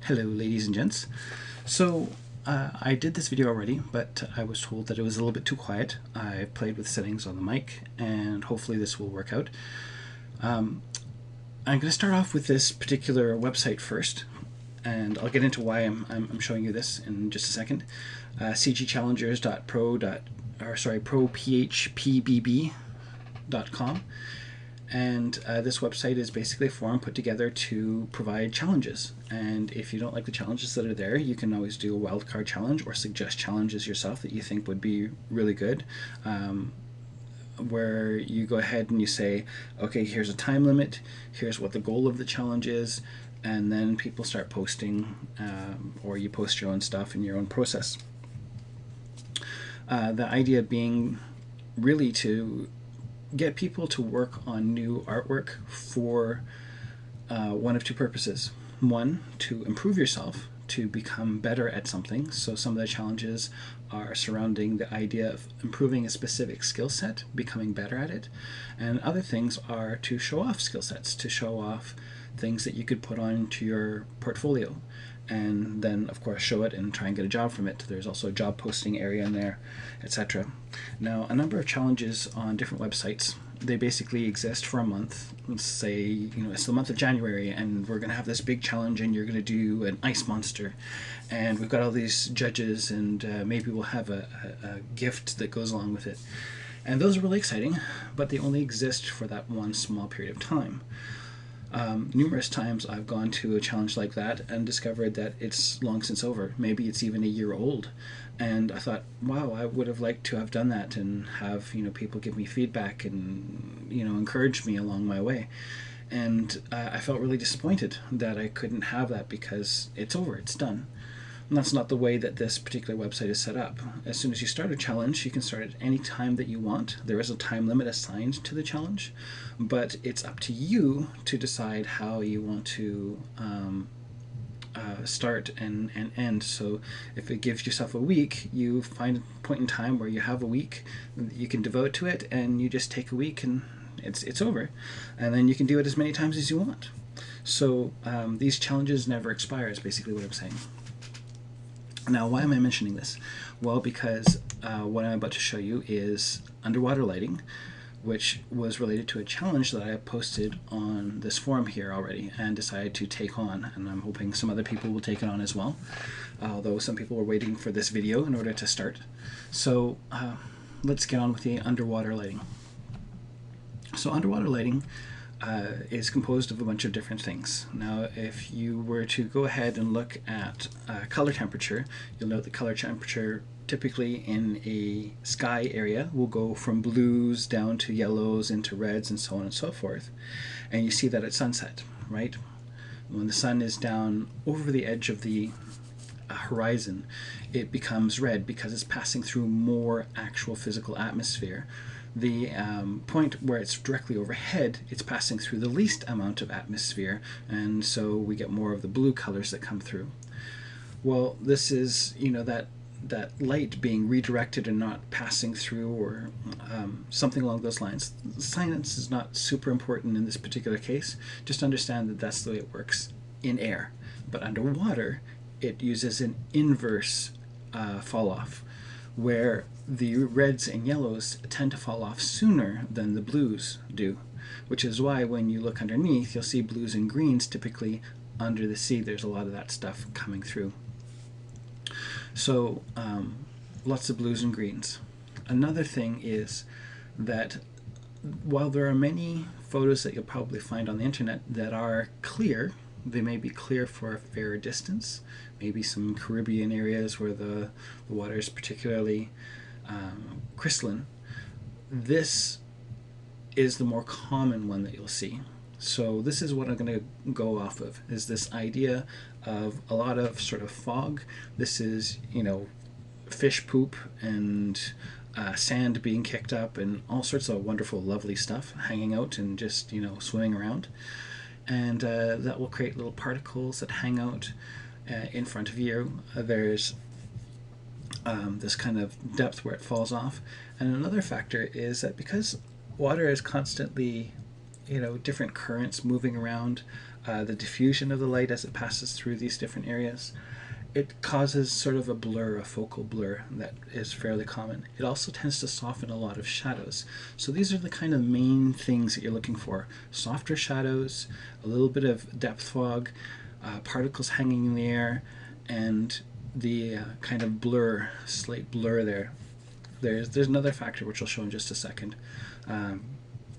Hello ladies and gents. So I did this video already, but I was told that it was a little bit too quiet. I played with settings on the mic and hopefully this will work out. I'm going to start off with this particular website first, and I'll get into why I'm showing you this in just a second. cgchallengers.pro.phpbb.com. And this website is basically a forum put together to provide challenges. And if you don't like the challenges that are there, you can always do a wildcard challenge or suggest challenges yourself that you think would be really good. Where you go ahead and you say, okay, here's a time limit, here's what the goal of the challenge is, and then people start posting, or you post your own stuff in your own process. The idea being really to get people to work on new artwork for one of two purposes. One, to improve yourself, to become better at something. So some of the challenges are surrounding the idea of improving a specific skill set, becoming better at it. And other things are to show off skill sets, to show off things that you could put onto your portfolio. And then of course show it and try and get a job from it. There's also a job posting area in there, etc. Now, a number of challenges on different websites, they basically exist for a month. Let's say, it's the month of January and we're going to have this big challenge and you're going to do an ice monster. And we've got all these judges and maybe we'll have a gift that goes along with it. And those are really exciting, but they only exist for that one small period of time. Numerous times I've gone to a challenge like that and discovered that it's long since over. Maybe it's even a year old. And I thought, wow, I would have liked to have done that and have people give me feedback and encourage me along my way. And I felt really disappointed that I couldn't have that because it's over, it's done. And that's not the way that this particular website is set up. As soon as you start a challenge, you can start at any time that you want. There is a time limit assigned to the challenge, but it's up to you to decide how you want to start and end. So if it gives yourself a week, you find a point in time where you have a week you can devote to it, and you just take a week and it's over. And then you can do it as many times as you want. So these challenges never expire is basically what I'm saying. Now, why am I mentioning this? Well, because what I'm about to show you is underwater lighting, which was related to a challenge that I posted on this forum here already and decided to take on, and I'm hoping some other people will take it on as well, although some people were waiting for this video in order to start. So let's get on with the underwater lighting. So underwater lighting is composed of a bunch of different things. Now, if you were to go ahead and look at color temperature, you'll note the color temperature typically in a sky area will go from blues down to yellows into reds and so on and so forth. And you see that at sunset, right? When the sun is down over the edge of the horizon, it becomes red because it's passing through more actual physical atmosphere. The point where it's directly overhead, it's passing through the least amount of atmosphere, and so we get more of the blue colors that come through. Well, this is, that light being redirected and not passing through, or something along those lines. Science is not super important in this particular case. Just understand that that's the way it works in air. But underwater, it uses an inverse fall-off, where the reds and yellows tend to fall off sooner than the blues do, which is why when you look underneath, you'll see blues and greens typically under the sea. There's a lot of that stuff coming through. So lots of blues and greens. Another thing is that while there are many photos that you'll probably find on the internet that are clear, they may be clear for a fair distance, maybe some Caribbean areas where the water is particularly crystalline. This is the more common one that you'll see. So this is what I'm going to go off of, is this idea of a lot of sort of fog. This is, fish poop and sand being kicked up and all sorts of wonderful, lovely stuff hanging out and just, swimming around. And that will create little particles that hang out in front of you. There's this kind of depth where it falls off. And another factor is that because water is constantly, different currents moving around, the diffusion of the light as it passes through these different areas. It causes sort of a blur, a focal blur that is fairly common. It also tends to soften a lot of shadows. So these are the kind of main things that you're looking for. Softer shadows, a little bit of depth fog, particles hanging in the air, and the kind of blur, slight blur there. There's another factor which I'll show in just a second.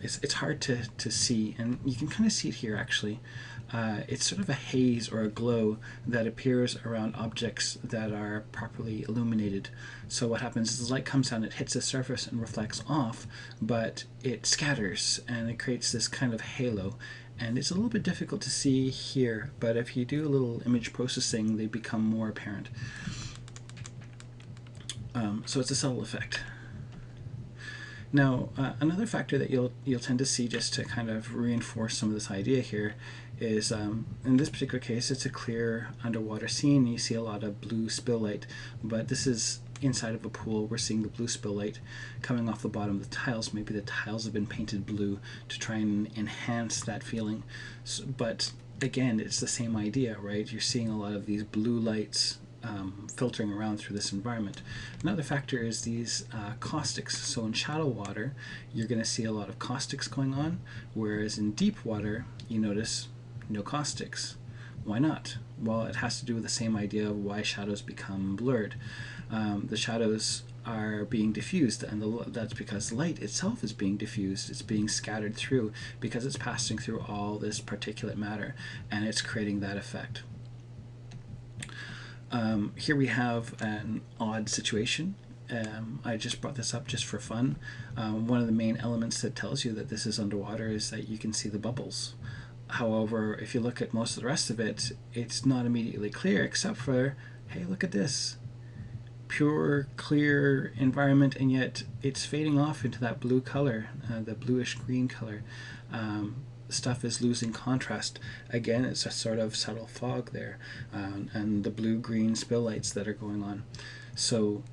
It's hard to see, and you can kind of see it here actually. It's sort of a haze or a glow that appears around objects that are properly illuminated. So what happens is the light comes down, it hits the surface and reflects off, but it scatters and it creates this kind of halo. And it's a little bit difficult to see here, but if you do a little image processing, they become more apparent. So it's a subtle effect. Now, another factor that you'll tend to see, just to kind of reinforce some of this idea here, is in this particular case it's a clear underwater scene. You see a lot of blue spill light, but this is inside of a pool. We're seeing the blue spill light coming off the bottom of the tiles. Maybe the tiles have been painted blue to try and enhance that feeling. So, but again, it's the same idea, right? You're seeing a lot of these blue lights filtering around through this environment. Another factor is these caustics. So in shallow water, you're going to see a lot of caustics going on, whereas in deep water, you notice no caustics. Why not? Well, it has to do with the same idea of why shadows become blurred. The shadows are being diffused, and that's because light itself is being diffused. It's being scattered through because it's passing through all this particulate matter, and it's creating that effect. Here we have an odd situation. I just brought this up just for fun. One of the main elements that tells you that this is underwater is that you can see the bubbles. However, if you look at most of the rest of it, it's not immediately clear, except for, hey, look at this. Pure, clear environment, and yet it's fading off into that blue color, the bluish green color. Stuff is losing contrast. Again, it's a sort of subtle fog there, and the blue-green spill lights that are going on. So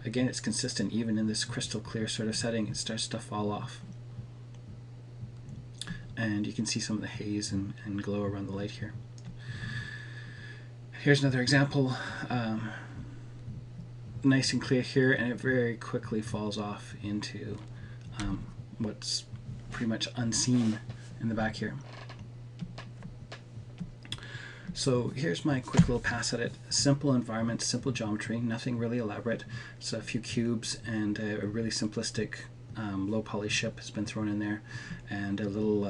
again, it's consistent. Even in this crystal clear sort of setting, it starts to fall off. And you can see some of the haze and glow around the light here. Here's another example. Nice and clear here, and it very quickly falls off into what's pretty much unseen in the back here. So here's my quick little pass at it. Simple environment, simple geometry, nothing really elaborate. So a few cubes and a really simplistic low poly ship has been thrown in there, and a little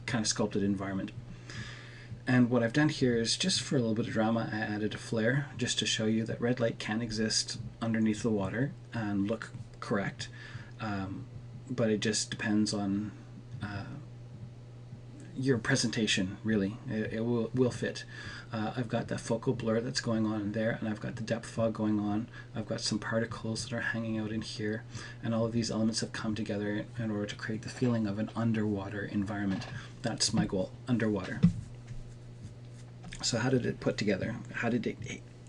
kind of sculpted environment. And what I've done here is, just for a little bit of drama, I added a flare just to show you that red light can exist underneath the water and look correct, but it just depends on your presentation, really. It will fit. I've got that focal blur that's going on in there, and I've got the depth fog going on. I've got some particles that are hanging out in here, and all of these elements have come together in order to create the feeling of an underwater environment. That's my goal, underwater. So how did it put together? How did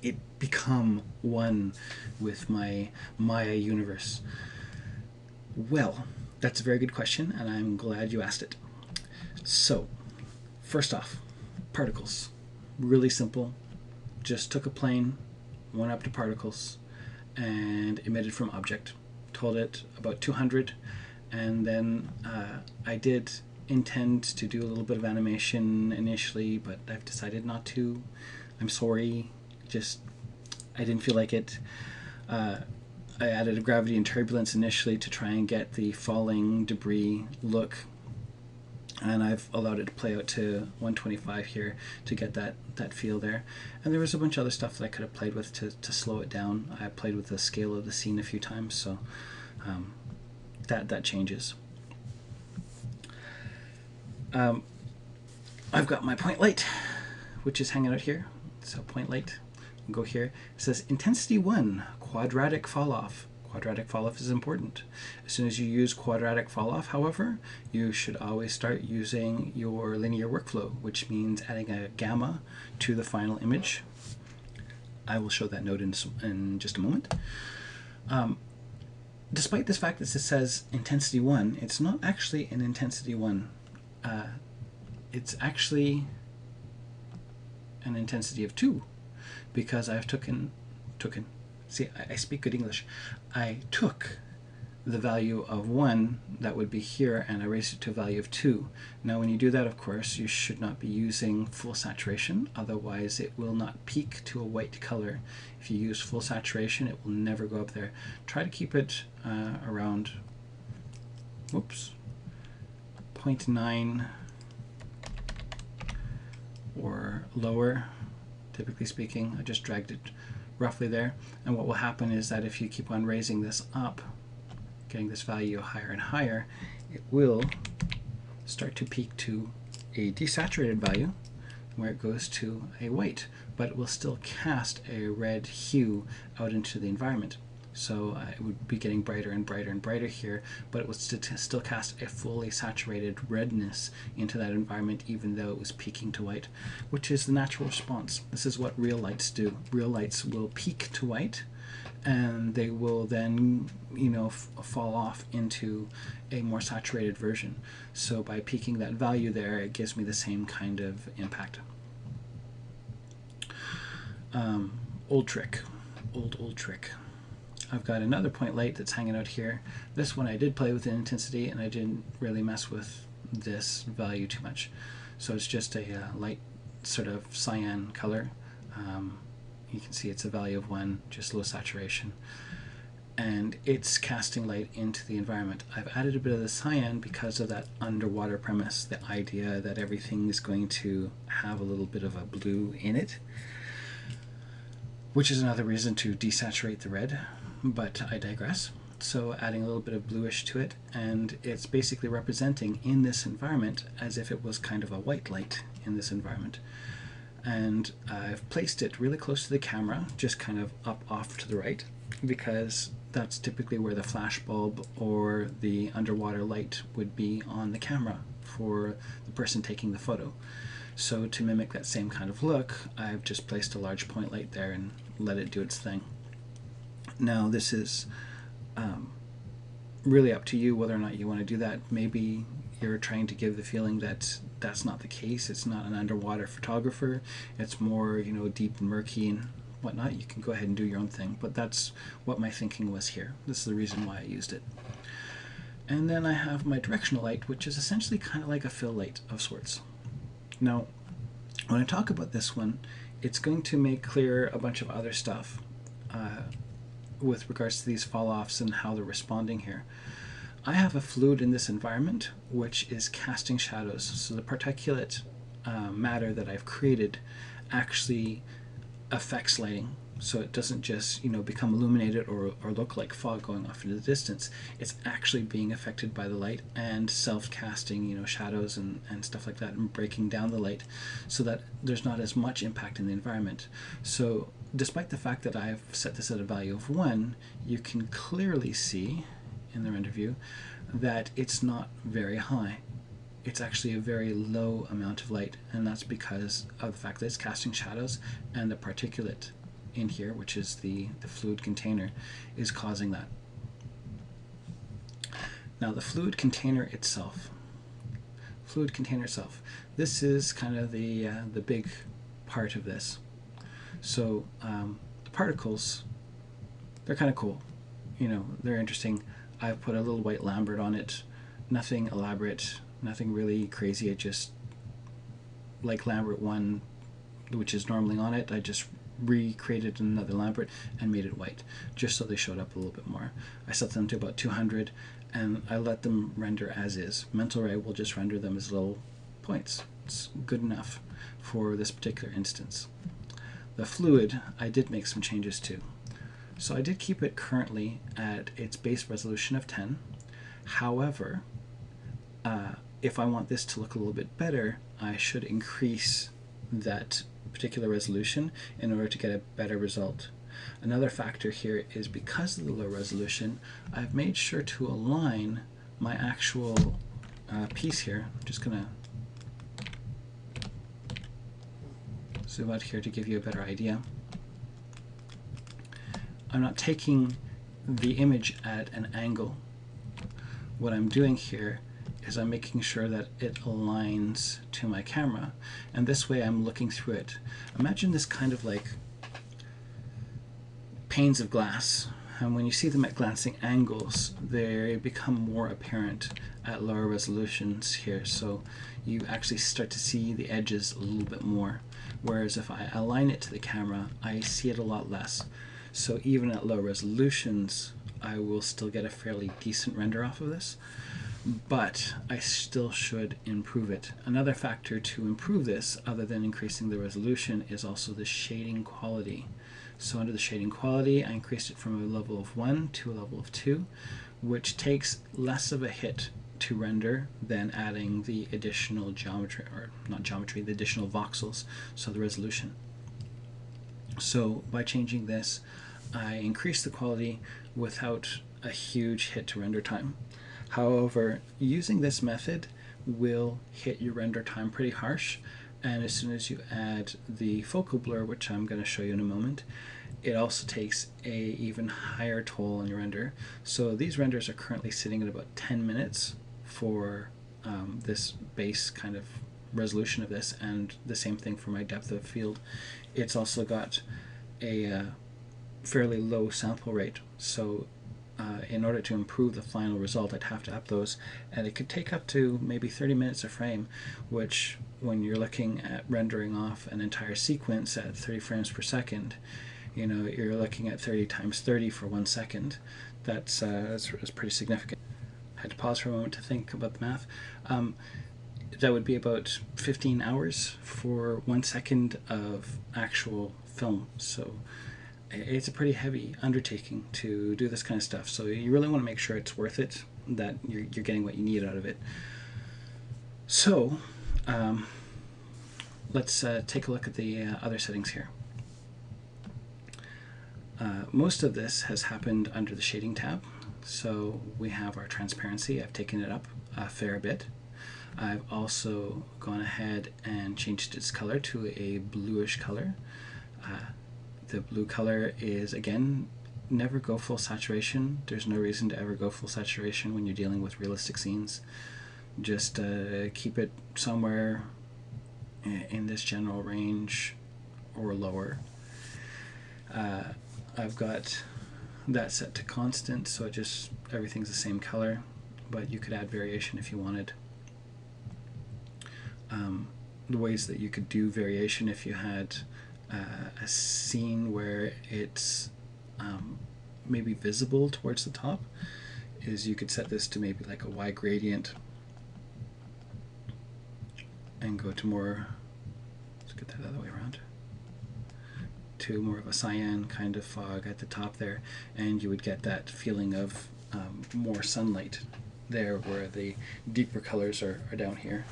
it become one with my Maya universe? Well, that's a very good question, and I'm glad you asked it. So, first off, particles. Really simple. Just took a plane, went up to particles, and emitted from object. Told it about 200, and then I did intend to do a little bit of animation initially, but I've decided not to. I'm sorry, just I didn't feel like it. I added a gravity and turbulence initially to try and get the falling debris look, and I've allowed it to play out to 125 here to get that feel there. And there was a bunch of other stuff that I could have played with to slow it down. I played with the scale of the scene a few times, so that changes. I've got my point light, which is hanging out here. So point light, go here. It says intensity 1, quadratic fall-off. Quadratic fall-off is important. As soon as you use quadratic fall-off, however, you should always start using your linear workflow, which means adding a gamma to the final image. I will show that note in just a moment. Despite this fact that it says intensity 1, it's not actually an intensity 1. it's actually an intensity of 2, because I've see, I speak good English. I took the value of 1 that would be here, and I raised it to a value of 2. Now when you do that, of course, you should not be using full saturation, otherwise it will not peak to a white color. If you use full saturation, it will never go up there. Try to keep it around 0.9 or lower, typically speaking. I just dragged it roughly there, and what will happen is that if you keep on raising this up, getting this value higher and higher, it will start to peak to a desaturated value where it goes to a white, but it will still cast a red hue out into the environment. So it would be getting brighter and brighter and brighter here, but it would still cast a fully saturated redness into that environment, even though it was peaking to white, which is the natural response. This is what real lights do. Real lights will peak to white, and they will then, fall off into a more saturated version. So by peaking that value there, it gives me the same kind of impact. Old trick. I've got another point light that's hanging out here. This one I did play with intensity, and I didn't really mess with this value too much. So it's just a light sort of cyan color. You can see it's a value of 1, just low saturation. And it's casting light into the environment. I've added a bit of the cyan because of that underwater premise, the idea that everything is going to have a little bit of a blue in it, which is another reason to desaturate the red, but I digress. So adding a little bit of bluish to it, and it's basically representing in this environment as if it was kind of a white light in this environment. And I've placed it really close to the camera, just kind of up off to the right, because that's typically where the flash bulb or the underwater light would be on the camera for the person taking the photo. So to mimic that same kind of look, I've just placed a large point light there and let it do its thing. Now this is really up to you whether or not you want to do that. Maybe you're trying to give the feeling that that's not the case. It's not an underwater photographer. It's more, deep and murky and whatnot. You can go ahead and do your own thing, but that's what my thinking was here. This is the reason why I used it. And then I have my directional light, which is essentially kind of like a fill light of sorts. Now, when I talk about this one, it's going to make clear a bunch of other stuff with regards to these fall-offs and how they're responding here. I have a fluid in this environment which is casting shadows. So the particulate matter that I've created actually affects lighting. So it doesn't just become illuminated or look like fog going off into the distance. It's actually being affected by the light and self-casting shadows and stuff like that, and breaking down the light so that there's not as much impact in the environment. So despite the fact that I've set this at a value of 1, you can clearly see in the render view that it's not very high. It's actually a very low amount of light, and that's because of the fact that it's casting shadows, and the particulate in here, which is the fluid container, is causing that. Now the fluid container itself, this is kind of the big part of this. So the particles, they're kind of cool, they're interesting. I've put a little white Lambert on it, nothing elaborate, nothing really crazy. It just, like Lambert 1, which is normally on it, I just recreated another Lambert and made it white, just so they showed up a little bit more. I set them to about 200, and I let them render as is. Mental Ray will just render them as little points. It's good enough for this particular instance. The fluid, I did make some changes to. So I did keep it currently at its base resolution of 10. However, if I want this to look a little bit better, I should increase that particular resolution in order to get a better result. Another factor here is because of the low resolution, I've made sure to align my actual piece here. I'm just going to zoom out here to give you a better idea. I'm not taking the image at an angle. What I'm doing here is I'm making sure that it aligns to my camera, and this way I'm looking through it. Imagine this kind of like panes of glass, and when you see them at glancing angles, they become more apparent at lower resolutions here, so you actually start to see the edges a little bit more, whereas if I align it to the camera, I see it a lot less. So even at low resolutions, I will still get a fairly decent render off of this, but I still should improve it. Another factor to improve this, other than increasing the resolution, is also the shading quality. So under the shading quality, I increased it from a level of 1 to a level of 2, which takes less of a hit to render than adding the additional geometry, or not geometry, the additional voxels, so the resolution. So by changing this, I increase the quality without a huge hit to render time. However, using this method will hit your render time pretty harsh, and as soon as you add the focal blur, which I'm going to show you in a moment, it also takes a even higher toll on your render. So these renders are currently sitting at about 10 minutes for this base kind of resolution of this, and the same thing for my depth of field. It's also got a fairly low sample rate, so in order to improve the final result, I'd have to up those, and it could take up to maybe 30 minutes a frame, which when you're looking at rendering off an entire sequence at 30 frames per second, you know, you're looking at 30 times 30 for 1 second. That's pretty significant. I had to pause for a moment to think about the math. That would be about 15 hours for 1 second of actual film. So it's a pretty heavy undertaking to do this kind of stuff. So you really want to make sure it's worth it, that you're getting what you need out of it. So let's take a look at the other settings here. Most of this has happened under the shading tab. So we have our transparency. I've taken it up a fair bit. I've also gone ahead and changed its color to a bluish color. The blue color is, again, never go full saturation. There's no reason to ever go full saturation when you're dealing with realistic scenes. Just keep it somewhere in this general range or lower. I've got that set to constant, so everything's the same color, but you could add variation if you wanted. The ways that you could do variation if you had a scene where it's maybe visible towards the top is you could set this to maybe like a Y gradient and go to more, let's get that other way around, to more of a cyan kind of fog at the top there, and you would get that feeling of more sunlight there where the deeper colors are down here.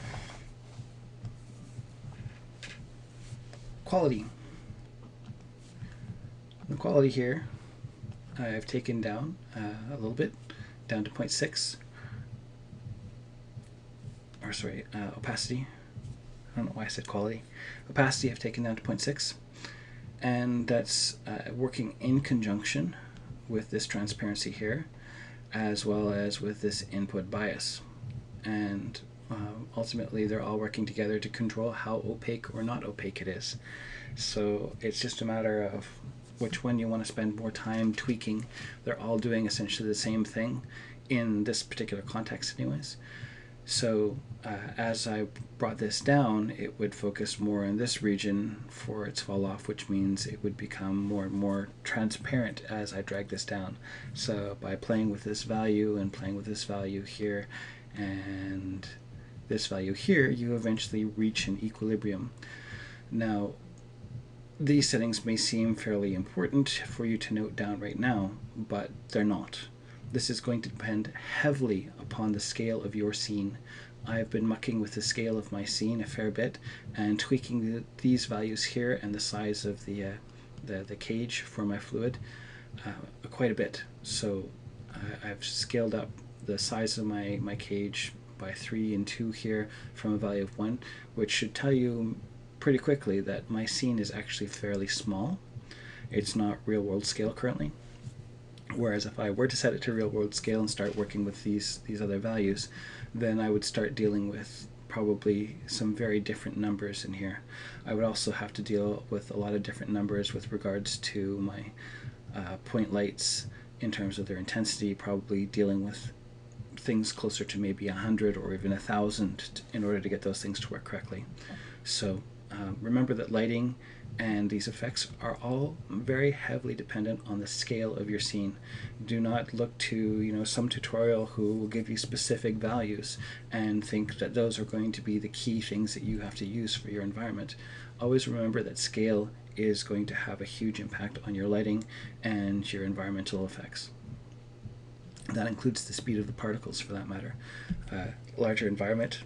Quality. The quality here I've taken down a little bit, down to 0.6, or sorry, opacity. I don't know why I said quality. Opacity I've taken down to 0.6, and that's working in conjunction with this transparency here, as well as with this input bias. And ultimately they're all working together to control how opaque or not opaque it is. So it's just a matter of which one you want to spend more time tweaking. They're all doing essentially the same thing in this particular context anyways. So as I brought this down, it would focus more in this region for its fall off, which means it would become more and more transparent as I drag this down. So by playing with this value and playing with this value here and this value here, you eventually reach an equilibrium. Now, these settings may seem fairly important for you to note down right now, but they're not. This is going to depend heavily upon the scale of your scene. I've been mucking with the scale of my scene a fair bit and tweaking these values here and the size of the cage for my fluid quite a bit. So I've scaled up the size of my cage by 3 and 2 here from a value of 1, which should tell you pretty quickly that my scene is actually fairly small. It's not real world scale currently. Whereas if I were to set it to real world scale and start working with these other values, then I would start dealing with probably some very different numbers in here. I would also have to deal with a lot of different numbers with regards to my point lights in terms of their intensity, probably dealing with things closer to maybe 100 or even 1,000 in order to get those things to work correctly. So remember that lighting and these effects are all very heavily dependent on the scale of your scene. Do not look to some tutorial who will give you specific values and think that those are going to be the key things that you have to use for your environment. Always remember that scale is going to have a huge impact on your lighting and your environmental effects. That includes the speed of the particles, for that matter. Larger environment,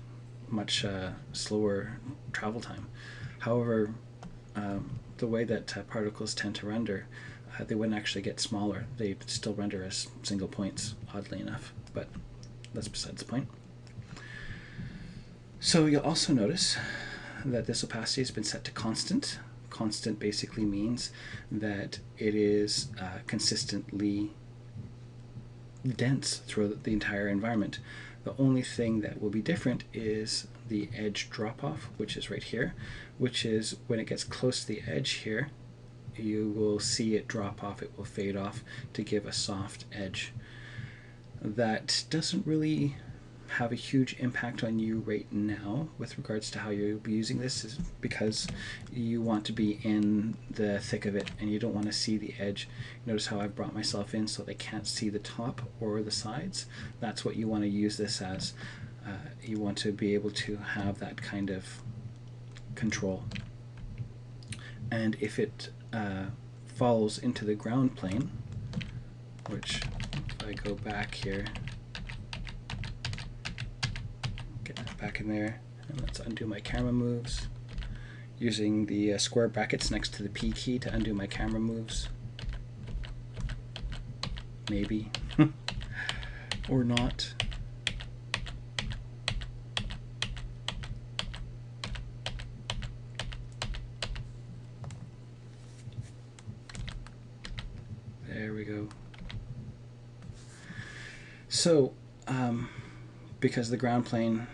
much slower travel time. However, the way that particles tend to render, they wouldn't actually get smaller. They still render as single points, oddly enough, but that's besides the point. So you'll also notice that this opacity has been set to constant. Constant basically means that it is consistently dense throughout the entire environment. The only thing that will be different is the edge drop-off, which is right here, which is when it gets close to the edge here, you will see it drop off, it will fade off to give a soft edge. That doesn't really have a huge impact on you right now with regards to how you'll be using this, is because you want to be in the thick of it and you don't want to see the edge. Notice how I've brought myself in so they can't see the top or the sides. That's what you want to use this as. You want to be able to have that kind of control. And if it falls into the ground plane, which if I go back here, get that back in there, and let's undo my camera moves using the square brackets next to the P key to undo my camera moves. Maybe. Or not. There we go. So, because the ground plane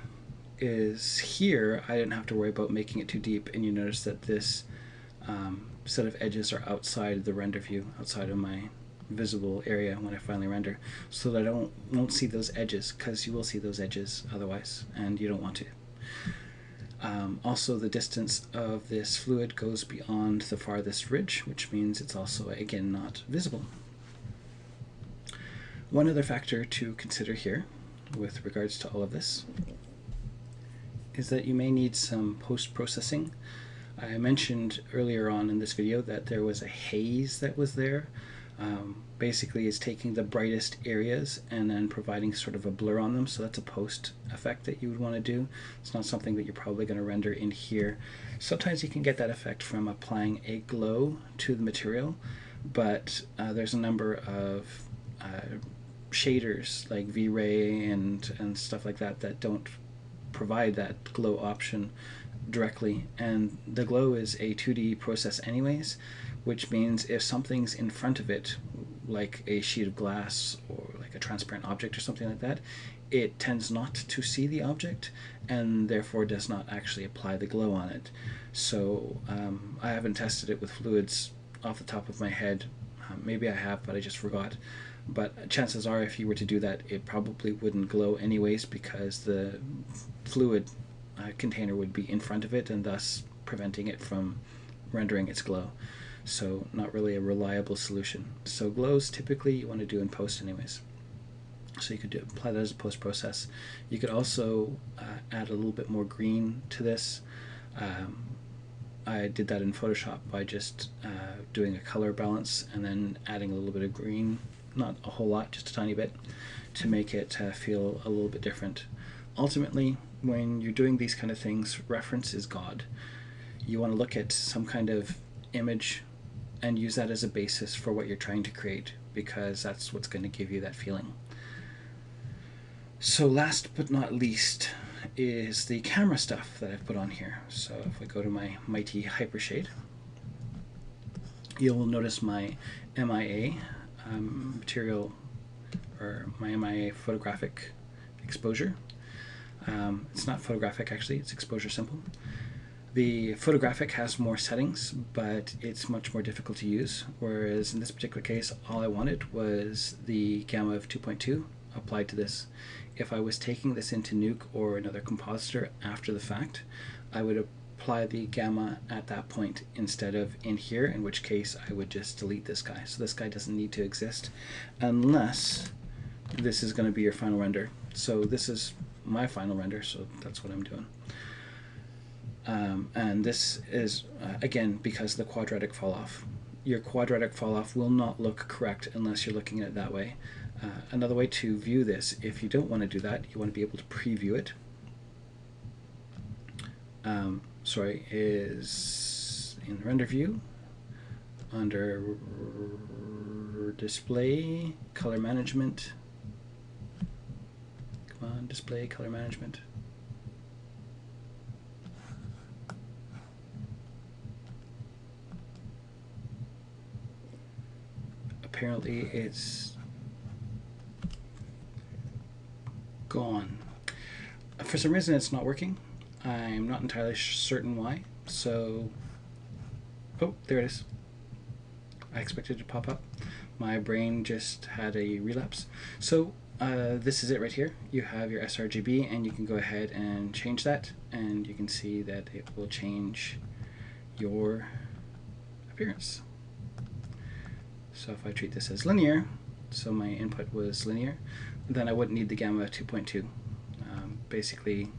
is here, I didn't have to worry about making it too deep, and you notice that this set of edges are outside the render view, outside of my visible area when I finally render, so that I won't see those edges, because you will see those edges otherwise, and you don't want to. Also, the distance of this fluid goes beyond the farthest ridge, which means it's also, again, not visible. One other factor to consider here with regards to all of this is that you may need some post-processing. I mentioned earlier on in this video that there was a haze that was there. Basically, it's taking the brightest areas and then providing sort of a blur on them, so that's a post effect that you would want to do. It's not something that you're probably going to render in here. Sometimes you can get that effect from applying a glow to the material, but there's a number of shaders like V-Ray and stuff like that that don't provide that glow option directly, and the glow is a 2D process anyways, which means if something's in front of it, like a sheet of glass or like a transparent object or something like that, it tends not to see the object and therefore does not actually apply the glow on it. So I haven't tested it with fluids off the top of my head. Maybe I have, but I just forgot. But chances are, if you were to do that, it probably wouldn't glow anyways, because the fluid container would be in front of it and thus preventing it from rendering its glow. So not really a reliable solution. So glows typically you want to do in post anyways. So you could apply that as a post process. You could also add a little bit more green to this. I did that in Photoshop by just doing a color balance and then adding a little bit of green, not a whole lot, just a tiny bit, to make it feel a little bit different. Ultimately, when you're doing these kind of things, reference is God. You want to look at some kind of image and use that as a basis for what you're trying to create, because that's what's going to give you that feeling. So last but not least is the camera stuff that I've put on here. So if I go to my mighty Hypershade, you'll notice my MIA material, or my photographic exposure. It's not photographic actually, it's exposure simple. The photographic has more settings, but it's much more difficult to use, whereas in this particular case all I wanted was the gamma of 2.2 applied to this. If I was taking this into Nuke or another compositor after the fact, I would apply the gamma at that point instead of in here, in which case I would just delete this guy. So this guy doesn't need to exist unless this is going to be your final render. So this is my final render, so that's what I'm doing. And this is, again, because the quadratic fall-off. Your quadratic fall-off will not look correct unless you're looking at it that way. Another way to view this, if you don't want to do that, you want to be able to preview it. Is in the render view, under display, color management. Come on, display, color management. Apparently it's gone. For some reason it's not working. I'm not entirely certain why. So, oh, there it is. I expected it to pop up. My brain just had a relapse. So this is it right here. You have your sRGB, and you can go ahead and change that, and you can see that it will change your appearance. So if I treat this as linear, so my input was linear, then I wouldn't need the gamma 2.2. Basically,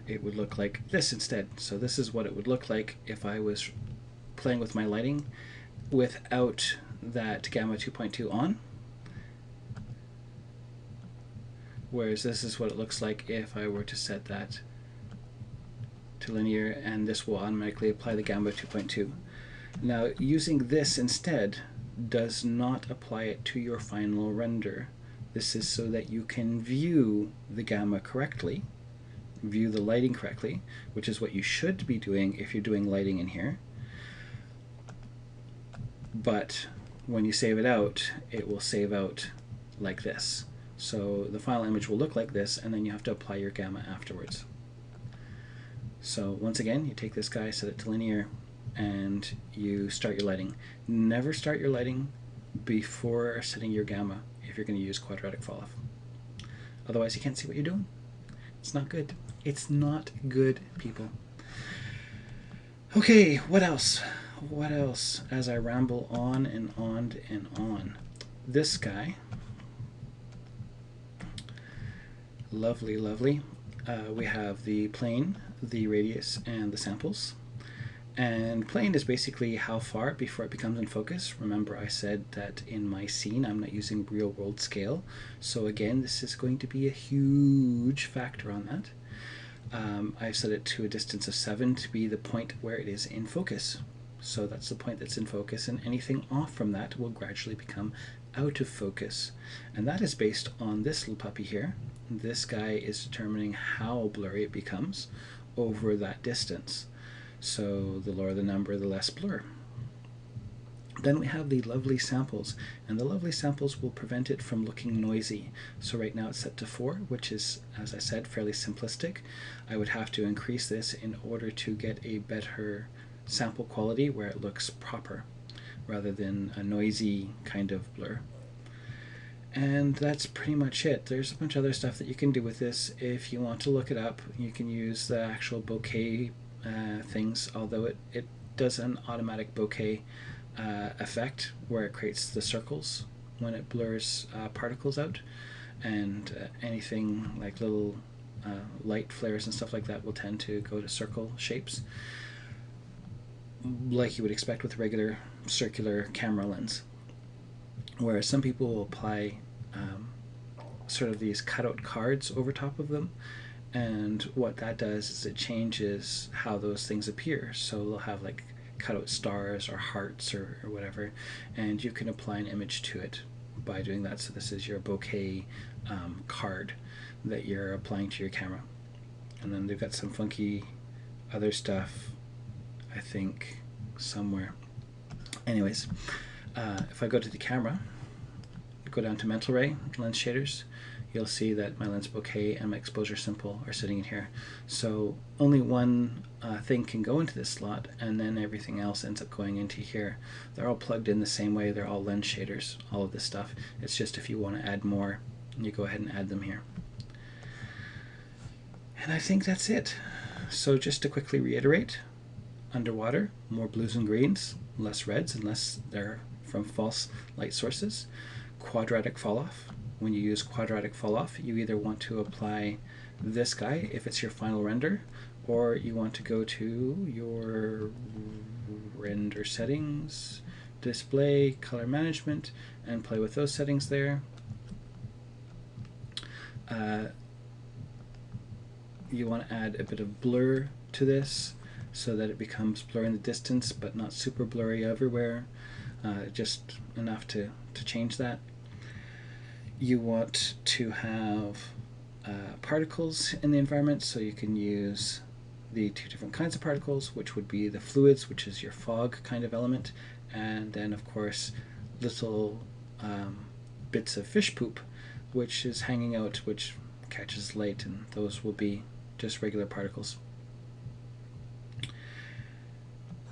it would look like this instead. So this is what it would look like if I was playing with my lighting without that gamma 2.2 on. Whereas this is what it looks like if I were to set that to linear, and this will automatically apply the gamma 2.2. Now, using this instead does not apply it to your final render. This is so that you can view the gamma correctly, view the lighting correctly, which is what you should be doing if you're doing lighting in here. But when you save it out, it will save out like this. So the final image will look like this, and then you have to apply your gamma afterwards. So once again, you take this guy, set it to linear, and you start your lighting. Never start your lighting before setting your gamma if you're going to use quadratic fall-off. Otherwise you can't see what you're doing. It's not good. It's not good, people. Okay, what else? What else as I ramble on and on and on? This guy. Lovely, lovely. We have the plane, the radius, and the samples. And plane is basically how far before it becomes in focus. Remember, I said that in my scene I'm not using real world scale. So again, this is going to be a huge factor on that. I've set it to a distance of 7 to be the point where it is in focus. So that's the point that's in focus, and anything off from that will gradually become out of focus. And that is based on this little puppy here. This guy is determining how blurry it becomes over that distance. So the lower the number, the less blur. Then we have the lovely samples, and the lovely samples will prevent it from looking noisy. So right now it's set to 4, which is, as I said, fairly simplistic. I would have to increase this in order to get a better sample quality where it looks proper, rather than a noisy kind of blur. And that's pretty much it. There's a bunch of other stuff that you can do with this. If you want to look it up, you can use the actual bokeh things, although it does an automatic bokeh effect where it creates the circles when it blurs particles out, and anything like little light flares and stuff like that will tend to go to circle shapes, like you would expect with a regular circular camera lens. Whereas some people will apply sort of these cutout cards over top of them, and what that does is it changes how those things appear. So they'll have like cutout stars or hearts or whatever, and you can apply an image to it by doing that. So this is your bokeh card that you're applying to your camera. And then they've got some funky other stuff, I think, somewhere. Anyways, If I go to the camera, go down to mental ray, lens shaders, you'll see that my lens bokeh and my exposure simple are sitting in here. So only one thing can go into this slot, and then everything else ends up going into here. They're all plugged in the same way. They're all lens shaders, all of this stuff. It's just if you want to add more, you go ahead and add them here. And I think that's it. So just to quickly reiterate, underwater, more blues and greens, less reds unless they're from false light sources. Quadratic fall-off. When you use quadratic fall-off, you either want to apply this guy if it's your final render, or you want to go to your render settings, display, color management, and play with those settings there. You want to add a bit of blur to this so that it becomes blur in the distance but not super blurry everywhere, just enough to change that. You want to have particles in the environment, so you can use the two different kinds of particles, which would be the fluids, which is your fog kind of element, and then of course little bits of fish poop, which is hanging out, which catches light, and those will be just regular particles.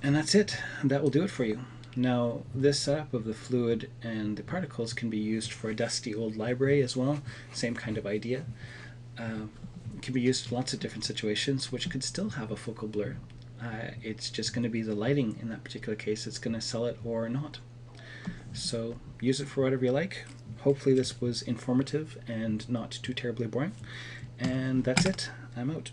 And that's it. That will do it for you. Now, this setup of the fluid and the particles can be used for a dusty old library as well. Same kind of idea. It can be used in lots of different situations, which could still have a focal blur. It's just going to be the lighting in that particular case that's going to sell it or not. So use it for whatever you like. Hopefully this was informative and not too terribly boring. And that's it. I'm out.